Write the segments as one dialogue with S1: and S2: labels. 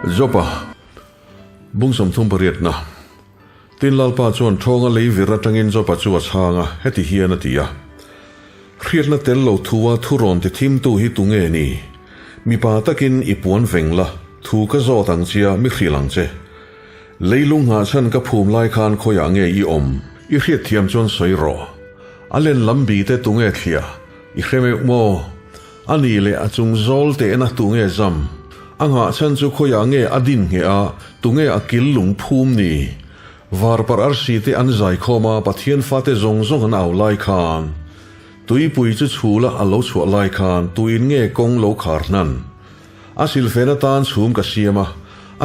S1: Zopa bung som thum pariat na tin lalpa chuan thonga lei vira tangin zopa chuwa changa heti hian atia khriat na tel lo thuwa thuron ti thim tu hi tunge ni mi pa takin ipuan vengla thu ka zo tang chia mi khrilang che leilung ha chan ka phum lai khan khoya nge I om I khriat thiam chon soi ro alen lambi te tunge thia I khreme mo ani le achung zol te na tunge zam anga chan chu khoya nge adin nge a tunge akil lung phum ni var par arsi te an zai khoma pathian fate zong zong an au lai khan tui pui chu chula alo chu lai khan tuin nge kong lo khar nan asil fena tan chum ka siama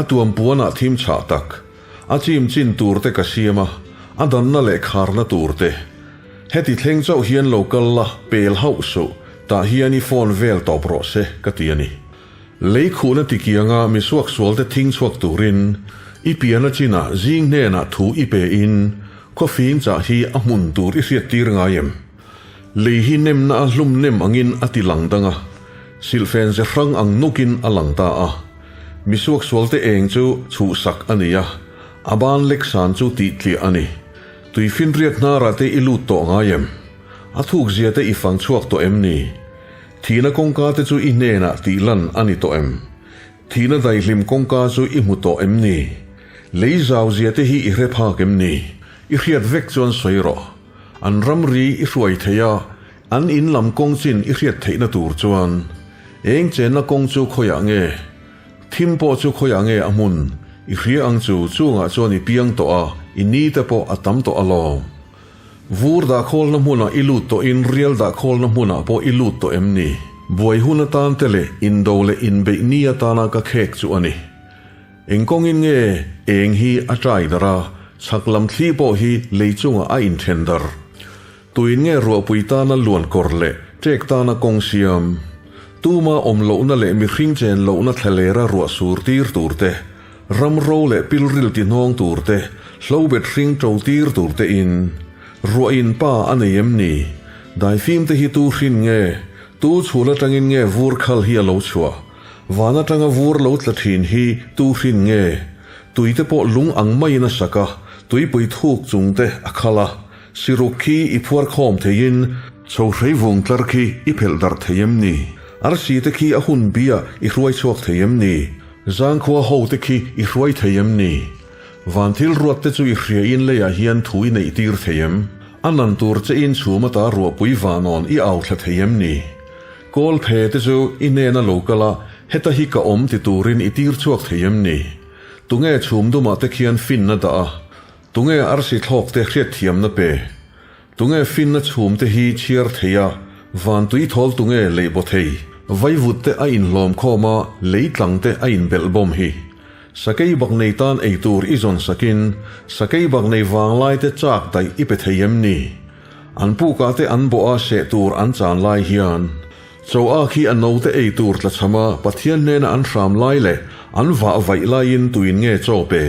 S1: atuam puana thim cha tak achim chin turte ka siama adan na le khar na turte heti thleng chau hian local la pel hau so ta hiani phone vel to pro se ka tiani lei khuna tikianga mi suak sual te thing chuak turin ipiana china jing ne na thu ipe in coffee cha hi a mun tur I riat tir ngayem lei hi nem na hlum nem angin atilang danga silfen ze rang ang nukin alangta a mi suak sual te eng chu chu sak ania aban leksan chu ti tli ani tui fin riat na ra te ilu to ngayem athuk zia te ifang chuak to emni thina kongka te chu inena tilan ani to em thina dai hlim kongka chu imu to emni leizau zia te hi ihre pha kemni I riat vek chon soiro an ramri I ruai theya an in lam kong chin I riat theina tur chuan eng chen na kong chu khoya nge thimpo chu khoya nge amun I ria ang chu chunga chuan I piang to a ini te po atam to alo vur da khol na huna ilut to in real da khol na huna po ilut to emni boy huna tan tele in dole in be nia tana ka khek chu ani engkong in nge eng hi atrai dara saklam thli po hi leichunga a in tender tuin nge ro puita na luan korle tek ta na kong siam tuma omlo na le mi hring chen lo na thlera ro sur tir turte ram ro le pilril ti nong turte hlobet hring tro tir turte in ro in pa anayem ni dai fim te hi tu hrin nge tu chula tangin nge vur khal hi alo chua wana tanga vur lo tlathin hi tu hrin nge tuite po lung ang mai na saka tui pui thuk chungte akhala sirukhi I phuar khom thein chho rei vung tlarkhi I phel dar theyem ni arsi te khi a hun bia I ruai chuak theyem ni zang khwa ho te khi I ruai theyem ni vanthil ruat te chu I hria in le ya hian thui nei tir theyem anan tur che in chuma ta ro pui vanon I au thla theyem ni kol phe te chu inena lokala heta hi ka om ti turin I tir chuak theyem ni tunge chum duma te khian fin na da tunge arsi thlok te hriat thiam na pe tunge fin na chum te hi chiar theya van tui thol tunge leibo thei vai vut te a in lom khoma leitlang te a in belbom hi sakei bak nei tan ei tur izon sakin sakei bak nei wang lai te chak dai I pe theyem ni an pu ka te an bo a se tur an chan lai hian so a khi an no te ei tur tla chama pathian ne na an ram lai le an va vai lai in tuin nge cho pe